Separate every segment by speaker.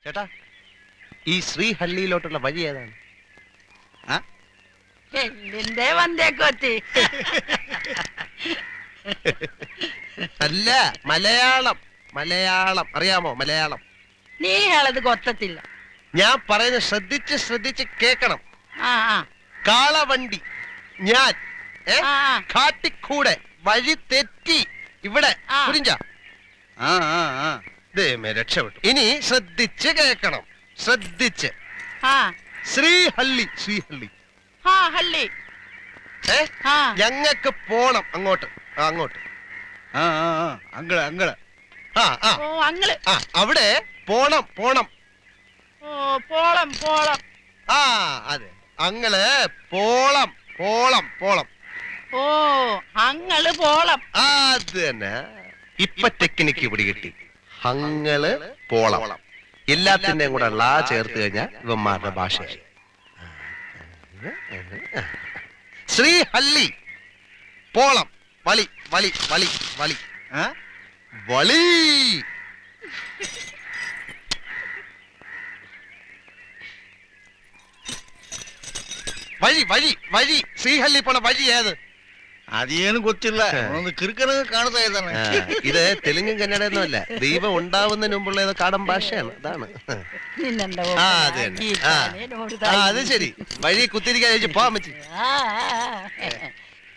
Speaker 1: ചേട്ടാ, ഈ ശ്രീഹള്ളിയിലോട്ടുള്ള വഴി ഏതാണ്?
Speaker 2: എല്ലിന്റെ വന്തേക്കൊത്തി.
Speaker 1: അല്ല, മലയാളം. മലയാളം അറിയാമോ? മലയാളം
Speaker 2: നീ അത് കൊത്തത്തില്ല.
Speaker 1: ഞാൻ പറയുന്നത് ശ്രദ്ധിച്ച് ശ്രദ്ധിച്ച് കേക്കണം. കാളവണ്ടി ഞാൻ കാട്ടിക്കൂടെ വഴി തെറ്റി ഇവിടെ കുരിഞ്ച രക്ഷപ്പെട്ടു. ഇനി ശ്രദ്ധിച്ച് കേക്കണം, ശ്രദ്ധിച്ച്. ശ്രീഹള്ളി, ശ്രീഹള്ളി. ഞങ്ങക്ക് പോണം അങ്ങോട്ട്, അങ്ങോട്ട്. അവിടെ പോണം, പോണം.
Speaker 2: പോളം, പോളം.
Speaker 1: അതെ, അങ്ങള് പോളം, പോളം, പോളം.
Speaker 2: ഓ, അങ്ങള് പോളം.
Speaker 1: അത് തന്നെ. ഇപ്പൊ ടെക്നിക്ക് പിടികിട്ടി. അങ്ങള് പോളം. എല്ലാത്തിന്റെയും കൂടെ ലാ ചേർത്ത് കഴിഞ്ഞാൽ ഇവന്മാരുടെ ഭാഷയായി. ശ്രീഹള്ളി, പോളം, വളി, വളി, വളി, വളി, വളി. വഴി, വഴി, വഴി. ശ്രീഹള്ളി പോണ വഴി ഏത്?
Speaker 3: അതേನು ಗೊತ್ತಿಲ್ಲ. കിറുക്കന് കാണുന്ന
Speaker 1: ഇത് തെലുങ്കും കന്നഡയൊന്നും അല്ല, ദൈവം ഉണ്ടാവുന്നതിന് മുമ്പുള്ള ഏതോ കാടൻ ഭാഷയാണ്. അതാണ്. അത് ശരി. വഴി കുത്തിരിക്കാൻ പോവാൻ പറ്റി.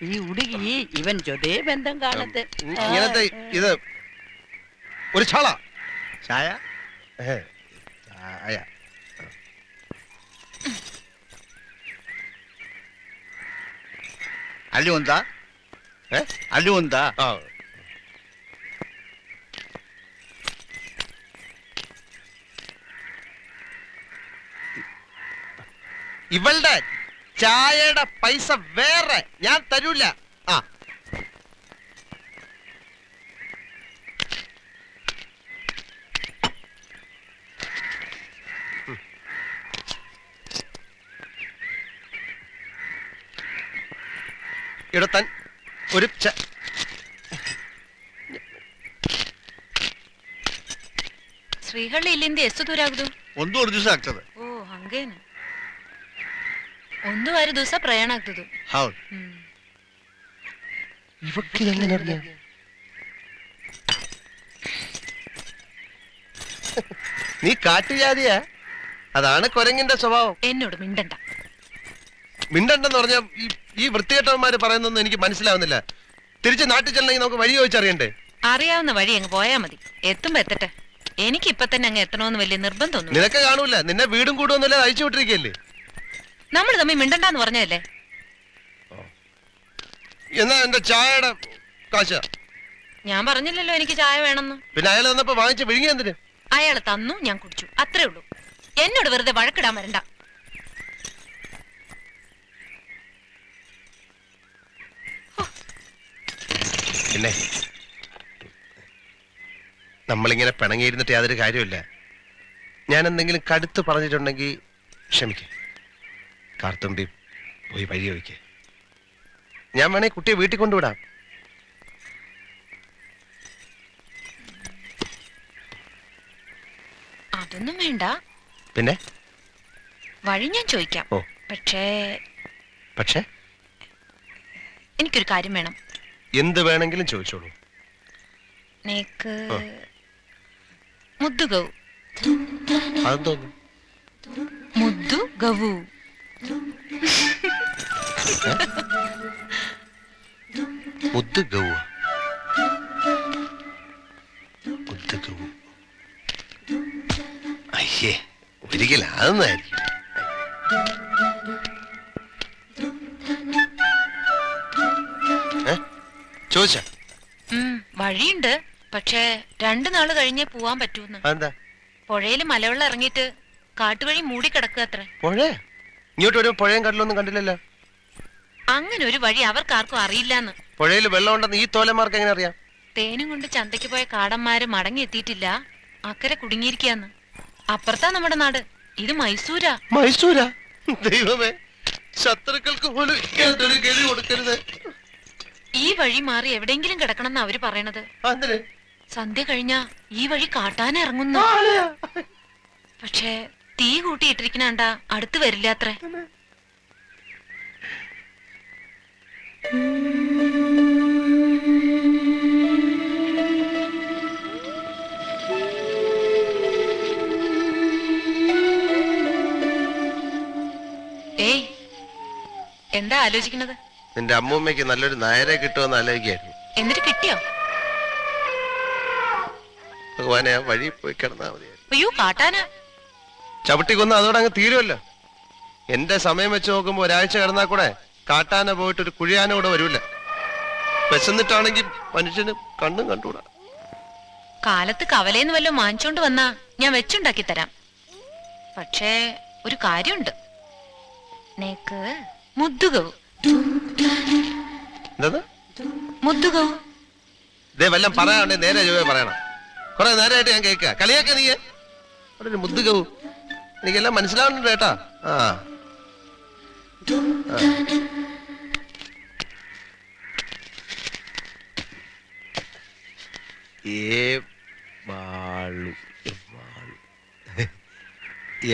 Speaker 2: ഈ ഉടുകി ഇവൻ ചൊതേ ബന്ധം കാണത്ത്.
Speaker 1: ഇങ്ങനത്തെ ഇത് ഒരു ചാള
Speaker 3: ചായ
Speaker 1: ചായ.
Speaker 3: ಅಲ್ಲಿ ಒಂದಾ, ಅಲ್ಲಿ ಒಂದಾ.
Speaker 1: ഇവളുടെ ചായയുടെ പൈസ വേറെ, ഞാൻ തരൂല. ഇവിടെ തൻ ഒരു
Speaker 4: ಶ್ರೀಹಳ್ಳಿ ಇಲ್ಲಿಂದ ಎಷ್ಟು ದೂರ ಆಗುದು?
Speaker 3: ಒಂದೂವರೆ ದಿವಸ ಆಗ್ತದೆ.
Speaker 4: ಓ ಹಂಗೇನ, ಒಂದೂವರೆ ದಿವಸ ಪ್ರಯಾಣ ಆಗ್ತದೆ.
Speaker 3: ಹೌದು.
Speaker 1: നീ കാട്ടുജാതിയാ? അതാണ് കൊരങ്ങിന്റെ സ്വഭാവം.
Speaker 4: എന്നോട് മിണ്ടണ്ട.
Speaker 1: മിണ്ടണ്ടെന്ന് പറഞ്ഞ ഈ വൃത്തികെട്ടവന്മാര് പറയുന്നൊന്നും എനിക്ക് മനസ്സിലാവുന്നില്ല. തിരിച്ച് നാട്ടിൽ ചെല്ലണമെങ്കിൽ നമുക്ക് വഴി ചോദിച്ചറിയണ്ടേ?
Speaker 4: അറിയാവുന്ന വഴി അങ്ങ് പോയാ മതി. എത്തുമ്പോ എത്തട്ടെ. എനിക്ക് ഇപ്പൊ തന്നെ അങ്ങ് എത്തണമെന്ന് വലിയ നിർബന്ധമൊന്നും.
Speaker 1: നിനക്ക് കാണൂല, നിന്നെ വീടും കൂടുമൊന്നുമില്ല, അയച്ചു വിട്ടിരിക്കല്ലേ.
Speaker 4: നമ്മൾ തമ്മിൽ മിണ്ടണ്ടെന്ന് പറഞ്ഞതല്ലേ.
Speaker 1: എന്നാ എന്റെ ചായയുടെ കാശ?
Speaker 4: ഞാൻ പറഞ്ഞില്ലല്ലോ എനിക്ക് ചായ വേണമെന്ന്.
Speaker 1: പിന്നെ അയാൾ തന്നപ്പോ വാങ്ങിച്ച് വിഴുങ്ങി എന്തിന്?
Speaker 4: അയാൾ തന്നു, ഞാൻ കുടിച്ചു, അത്രേ ഉള്ളൂ. എന്നോട് വെറുതെ വഴക്കിടാൻ വരണ്ട.
Speaker 1: പിന്നെ നമ്മളിങ്ങനെ പിണങ്ങിയിരുന്നിട്ട് യാതൊരു കാര്യമില്ല. ഞാൻ എന്തെങ്കിലും കടുത്ത് പറഞ്ഞിട്ടുണ്ടെങ്കിൽ ക്ഷമിക്കേ. കാർത്തുമ്പി പോയി വഴി ഒഴിക്കേ. ഞാൻ വേണേ കുട്ടിയെ വീട്ടിൽ കൊണ്ടുവിടാം.
Speaker 4: അതൊന്നും വേണ്ട.
Speaker 1: പിന്നെ
Speaker 4: വഴി ഞാൻ ചോദിക്കാം.
Speaker 1: പക്ഷേ
Speaker 4: എനിക്കൊരു കാര്യം വേണം.
Speaker 1: എന്ത് വേണമെങ്കിലും ചോദിച്ചോളൂ.
Speaker 4: നീക്ക് മുദ്ദു ഗൗ.
Speaker 1: അതെന്തോന്നു?
Speaker 4: മുദ്ദു ഗവു.
Speaker 1: മുദ്ദു ഗൗ. മുദ്ദു ഗൗ. അയ്യേ, ഒരിക്കലും അതൊന്നായിരിക്കും. ചോദിച്ച
Speaker 4: വഴിയുണ്ട്, പക്ഷേ 2 നാള് കഴിഞ്ഞേ പോവാൻ പറ്റൂന്ന്.
Speaker 1: എന്താ?
Speaker 4: പുഴയില് മലവെള്ളം ഇറങ്ങിയിട്ട് കാട്ടുവഴി മൂടിക്കിടക്കുക അത്ര.
Speaker 1: പുഴ? ഇങ്ങോട്ട് ഒരു പുഴയും കടലൊന്നും കണ്ടില്ലല്ലോ.
Speaker 4: അങ്ങനെ ഒരു വഴി അവർക്കാർക്കും അറിയില്ലാന്ന്.
Speaker 1: പുഴയിൽ വെള്ളം ഉണ്ടെന്ന് ഈ തോലന്മാർക്ക് എങ്ങനെ അറിയാം?
Speaker 4: തേനും കൊണ്ട് ചന്തയ്ക്ക് പോയ കാടന്മാര് മടങ്ങി എത്തിയിട്ടില്ല, അക്കരെ കുടുങ്ങിയിരിക്കാന്ന്. അപ്പുറത്താ നമ്മുടെ നാട്. ഇത് മൈസൂരാ.
Speaker 1: മൈസൂരാ? ദൈവമേ, ശത്രുക്കൾക്ക് പോലും ഗതി കൊടുക്കരുത്.
Speaker 4: ഈ വഴി മാറി എവിടെയെങ്കിലും കിടക്കണം അവര് പറയണത്. സന്ധ്യ കഴിഞ്ഞാ ഈ വഴി കാട്ടാൻ ഇറങ്ങുന്നു. പക്ഷേ തീ കൂട്ടിയിട്ടിരിക്കണണ്ട അടുത്ത് വരില്ല അത്രേ. ഏയ്, എന്താ ആലോചിക്കണത്?
Speaker 1: നിന്റെ അമ്മൂമ്മയ്ക്ക് നല്ലൊരു നായരെ കിട്ടുമെന്ന് ആലോചിക്കായിരുന്നു.
Speaker 4: എന്നിട്ട് കിട്ടിയോ?
Speaker 1: ഭഗവാനെ, ആ വഴി പോയി കിടന്നാ മതി.
Speaker 4: അയ്യോ, കാട്ടാന.
Speaker 1: ചവിട്ടിക്കൊന്ന് അതോടെ അങ്ങ് തീരുമല്ലോ. എന്റെ സമയം വെച്ച് നോക്കുമ്പോ ഒരാഴ്ച കിടന്നാ കൂടെ കാട്ടാന പോയിട്ട് ഒരു കുഴിയാന കൂടെ വരൂല. വിശന്നിട്ടാണെങ്കിൽ മനുഷ്യന് കണ്ണും കണ്ടുകൂടാ.
Speaker 4: കാലത്ത് കവലേന്ന് വല്ലതും വാങ്ങിച്ചോണ്ട് വന്നാ ഞാൻ വെച്ചുണ്ടാക്കി തരാം. പക്ഷേ ഒരു കാര്യമുണ്ട്, നേക്ക് മുദ്ദുകവും.
Speaker 1: എന്താ
Speaker 4: മുദ്ദുകവും?
Speaker 1: ഇതേ വല്ലം പറയാണ്ടേ നേരെ ചൊവ്വേ പറയണം. കുറെ നേരമായിട്ട് ഞാൻ കേൾക്ക കളിയാക്ക നീ ഒരു മുദ്ദുകവും. എനിക്കെല്ലാം മനസ്സിലാവുന്നുണ്ട് കേട്ടാ. ആ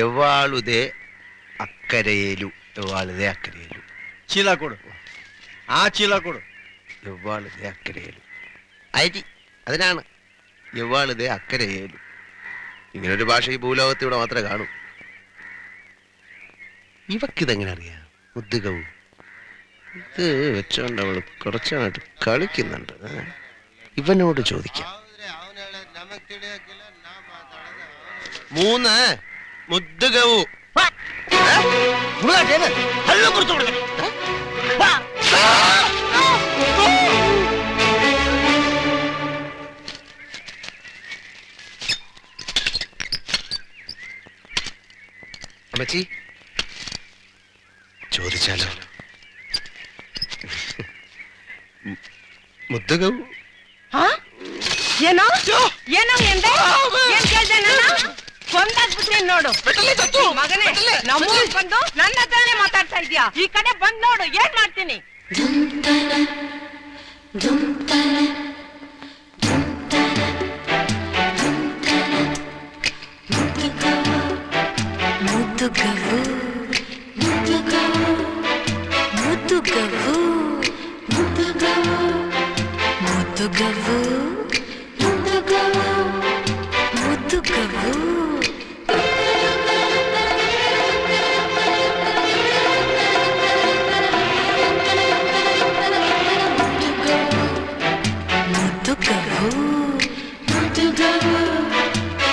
Speaker 1: എവാളുതേ അക്കരയേലു. എവാളുതേ അക്കരയേലു.
Speaker 3: ಚೀಲ ಕೊಡು, ಆ ಚೀಲ ಕೊಡು.
Speaker 1: എവാളുതേ അക്കരയേലു. അരി അതിനാണ് എവാളുതേ അക്കരയേലു. ഇങ്ങനൊരു ഭാഷ ഈ ഭൂലോകത്ത് ഇവിടെ മാത്രമേ കാണൂ. ഇവക്കിതെങ്ങനെ അറിയാം? മുദ്ദുകവും ഇത് വെച്ചോണ്ട് അവള് കുറച്ചായിട്ട് കളിക്കുന്നുണ്ട്. ഇവനോട് ചോദിക്കാം. 3 മുദ്ദുകവും. അമ്മച്ചി ചോദിച്ചാലോ? ಮುದ್ದಗವು
Speaker 2: ಏನೋ ಏನೋ ಎಂದೆ ಏನ್ ಕೇಳ್ದೆ ನನ್ನ ಕೊಂದಾಕ್ಬಿಟ್ರಿ ನೋಡು ಮಗನೇ. ನಮ್ಮೂರ್ ಬಂದು ನನ್ನ ಹತ್ರನೇ ಮಾತಾಡ್ತಾ ಇದ್ಯಾ? ಈ ಕಡೆ ಬಂದ್ ನೋಡು ಏನ್ ಮಾಡ್ತೀನಿ.
Speaker 4: ಮುದ್ದುಗವು ಮುದ್ದುಗವು ಮುದ್ದುಗವು ಮುದ್ದುಗವು ಮುದ್ದುಗವು ಮುದ್ದುಗವು ಮುದ್ದುಗವು ಮುದ್ದುಗವು ಮುದ್ದುಗವು ಮುದ್ದುಗವು ಮುದ್ದುಗವು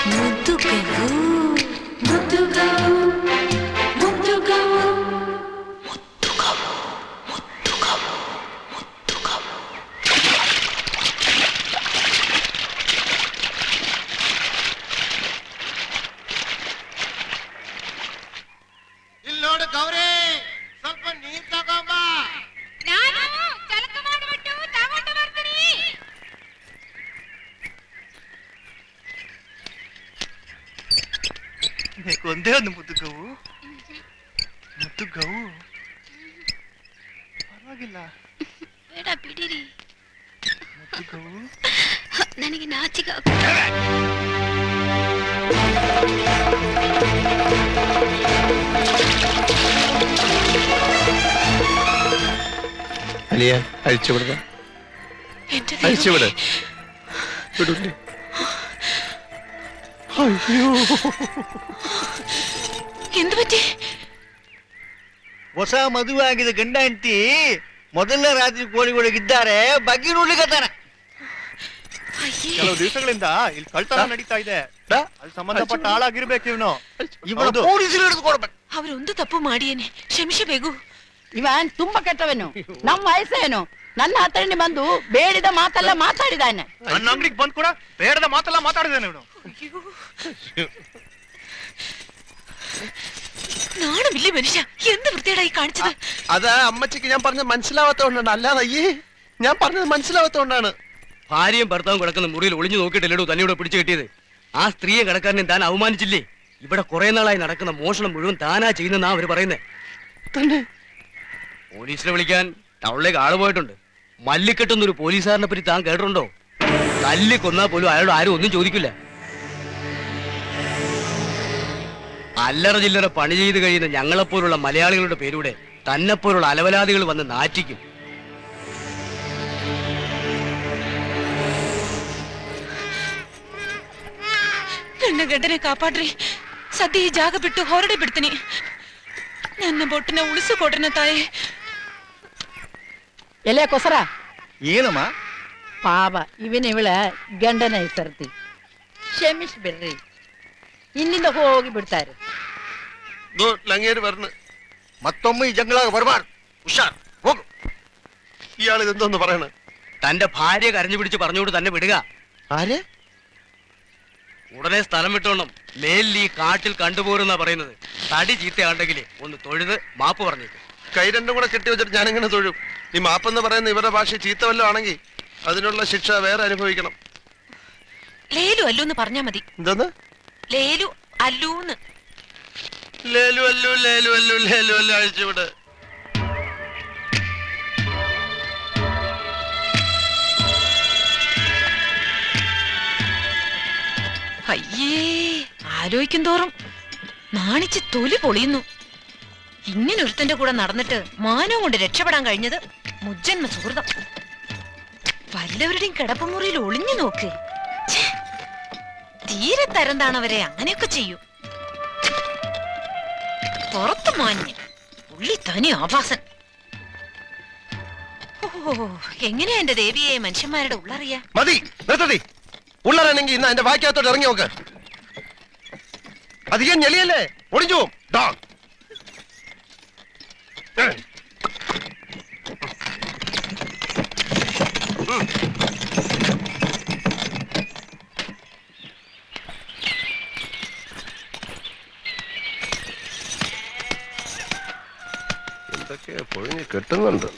Speaker 4: ಮುದ್ದುಗವು ಮುದ್ದುಗವು ಮುದ್ದುಗವು ಮುದ್ದುಗವು.
Speaker 1: ಇಲ್ಲಿ ನೋಡು ಗೌರಿ, ಸ್ವಲ್ಪ ನೀರ್ ತಗೊಂಬ.
Speaker 4: ನಾನು ಚಲಕ ಮಾಡಿಬಿಟ್ಟು ತಗೊಂಡು ಬರ್ತೀನಿ.
Speaker 3: ಒಂದೇ ಒಂದು ಮುದ್ದುಗವು. ಮುದ್ದುಗವು ಪರವಾಗಿಲ್ಲ.
Speaker 5: ಬೇಡ ಬಿಡಿರಿ,
Speaker 3: ಮುದ್ದುಗವು
Speaker 5: ನನಗೆ ನಾಚಿಕೆ.
Speaker 1: അലിയ അഴിച്ചുവിടുക, അഴിച്ചുവിട്. വിടൂല്ലേ? അയ്യോ,
Speaker 4: എന്ത് പറ്റി?
Speaker 3: ಹೊಸ ಮದುವೆ ಆಗಿದೆ ಗಂಡ ಹೆಂಡತಿ ಮೊದಲನೇ ರಾತ್ರಿ ಕೋಳಿಗಳಿದ್ದಾರೆ, ಬಗ್ಗೆ ನೋಡ್ಲಿಕ್ಕತ್ತಾನೆ.
Speaker 6: ಕೆಲವು ದಿವಸಗಳಿಂದ ಇಲ್ಲಿ ಕಳ್ತನ ನಡೀತಾ ಇದೆ. ಅಲ್ಲಿ ಸಂಬಂಧಪಟ್ಟ ಆಳಾಗಿರ್ಬೇಕು ಇವನು.
Speaker 3: ಇವನು ಪೊಲೀಸರು ಹಿಡಿದುಕೊಡ್ಬೇಕು.
Speaker 4: ಅವರೊಂದು ತಪ್ಪು ಮಾಡಿಯೇನೆ, ಕ್ಷಮಿಸಬೇಕು.
Speaker 2: ಇವನ್ ತುಂಬಾ ಕೆಟ್ಟವನು. ನಮ್ಮ ವಯಸ್ಸೇನು, ನನ್ನ ಹತ್ರನೇ ಬಂದು ಬೇಡಿದ ಮಾತೆಲ್ಲ ಮಾತಾಡಿದಾನೆ.
Speaker 6: ನನ್ನ ಅಂಗಡಿಗೆ ಬಂದ್ ಕೂಡ ಬೇಡದ ಮಾತೆಲ್ಲ ಮಾತಾಡಿದಾನೆ ಇವನು.
Speaker 4: നാണമില്ലേ മനുഷ്യ, എന്ത് വൃത്തിയായി കാണിച്ചത്?
Speaker 1: അത് അമ്മച്ചിക്ക് ഞാൻ പറഞ്ഞത് മനസ്സിലാവാത്തോണ്ടാണ്. അല്ലാതെ അയ്യേ, ഞാൻ പറഞ്ഞത് മനസ്സിലാവാത്തോണ്ടാണ്.
Speaker 7: ഭാര്യയും ഭർത്താവും കിടക്കുന്ന മുറിയിൽ ഒളിഞ്ഞു നോക്കിയിട്ടല്ലോ തന്നെ ഇവിടെ പിടിച്ചു കിട്ടിയത്. ആ സ്ത്രീയെ കടക്കാരനെ താൻ അവമാനിച്ചില്ലേ? ഇവിടെ കുറെ നാളായി നടക്കുന്ന മോഷണം മുഴുവൻ താനാ ചെയ്യുന്നെന്നാ അവര് പറയുന്നേ.
Speaker 1: തന്നെ
Speaker 7: പോലീസിനെ വിളിക്കാൻ ടൗണിലേക്ക് ആള് പോയിട്ടുണ്ട്. മല്ലിക്കെട്ടുന്നൊരു പോലീസുകാരനെ പറ്റി താൻ കേട്ടിട്ടുണ്ടോ? തല്ലി കൊന്നാ പോലും അയാളോട് ആരും ഒന്നും ചോദിക്കില്ല. അല്ലറ ചില്ലറ പണി ചെയ്ത് കഴിയുന്ന ഞങ്ങളെപ്പോലുള്ള മലയാളികളുടെ പേരൂടെ തന്നെപ്പോലുള്ള അലവലാദികൾ വന്ന് നാറ്റിക്കും.
Speaker 4: ನನ್ನ ಗಂಡನೆ ಕಾಪಾಡ್ರಿ. ಸದ್ಯ ಈ ಜಾಗ ಬಿಟ್ಟು ಹೊರಡೆ ಬಿಡ್ತೀನಿ. ನನ್ನ ಬೊಟ್ಟನ ಉಳಿಸಿಕೊಡ್ರನ ತಾಯಿ.
Speaker 2: ಎಲೆ ಕೊಸರ
Speaker 3: ಏನಮ್ಮ?
Speaker 2: ಪಾಪ ಇವಳ ಗಂಡನ ಹೆಸರ್ತಿ ಕ್ಷಮಿಸ್ಬಿಡ್ರಿ, ಇಲ್ಲಿಂದ ಹೋಗಿ ಬಿಡ್ತಾರೆ.
Speaker 1: ലങ്ങേര് പറഞ്ഞു.
Speaker 3: മത്തൊമ്മ ഈ ജംഗളാക ബർബാർദ്. ഉഷാർ ಹೋಗು.
Speaker 1: ഇയാൾ ഇതെന്തോന്ന് പറയണ?
Speaker 7: തന്റെ ഭാര്യ കരഞ്ഞു പിടിച്ച് പറഞ്ഞുകൊണ്ട് തന്നെ വിടുക.
Speaker 1: ആര്?
Speaker 7: ഉടനെ സ്ഥലം വിട്ടോണം. മേലിൽ ഈ കാട്ടിൽ കണ്ടുപോരുന്നാ പറയുന്നത്. തടി ചീത്തയാണ്ടെങ്കിൽ ഒന്ന് തൊഴുത് മാപ്പ് പറഞ്ഞേക്കും.
Speaker 1: കൈ രണ്ടും കൂടെ കെട്ടി വെച്ചിട്ട് ഞാനെങ്ങനെ തൊഴും? ഈ മാപ്പെന്ന് പറയുന്ന ഇവരുടെ ഭാഷ ചീത്ത വല്ലതും ആണെങ്കിൽ അതിനുള്ള ശിക്ഷ വേറെ അനുഭവിക്കണം.
Speaker 4: ലേലു അല്ലൂന്ന് പറഞ്ഞാ മതി.
Speaker 1: എന്തോന്ന്?
Speaker 4: ലേലു അല്ലൂന്ന്.
Speaker 1: ലേലു അല്ലു ലേലു അല്ലു ലേലു അല്ലു അഴിച്ചുവിട്.
Speaker 4: അയ്യേ, ആലോചിക്കും തോറും നാണിച്ച് തൊലി പൊളിയുന്നു. ഇങ്ങനെ ഒരുത്തന്റെ കൂടെ നടന്നിട്ട് മാനവും കൊണ്ട് രക്ഷപ്പെടാൻ കഴിഞ്ഞത് മുജ്ജന്മ സുഹൃതം. വല്ലവരുടെയും കിടപ്പുമുറിയിൽ ഒളിഞ്ഞു നോക്ക്. ഛേ, തീരെ തരംതാണവരെ അങ്ങനെയൊക്കെ ചെയ്യൂ. പുറത്തു മാഞ്ഞ് ഉള്ളി തനി ആഭാസൻ. ഓ, എങ്ങനെയാ എന്റെ ദേവിയെ മനുഷ്യന്മാരുടെ ഉള്ളറിയാ?
Speaker 1: മതി, നിർത്തതി. ഉള്ളറണെങ്കിൽ ഇന്ന് എന്റെ വായിക്കകത്തോട്ട് ഇറങ്ങി നോക്ക്. അധികം ഞെളിയല്ലേ, ഒളിഞ്ഞു പോവും. എന്തൊക്കെയാ പൊഴിഞ്ഞ് കെട്ടുന്നുണ്ട്.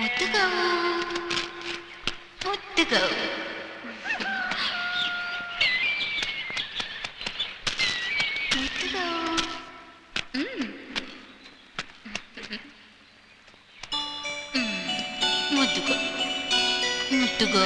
Speaker 5: മുത്തുകോ മുത്തുകോ മുത്തുകോ മുത്തുകോ മുത്തുകോ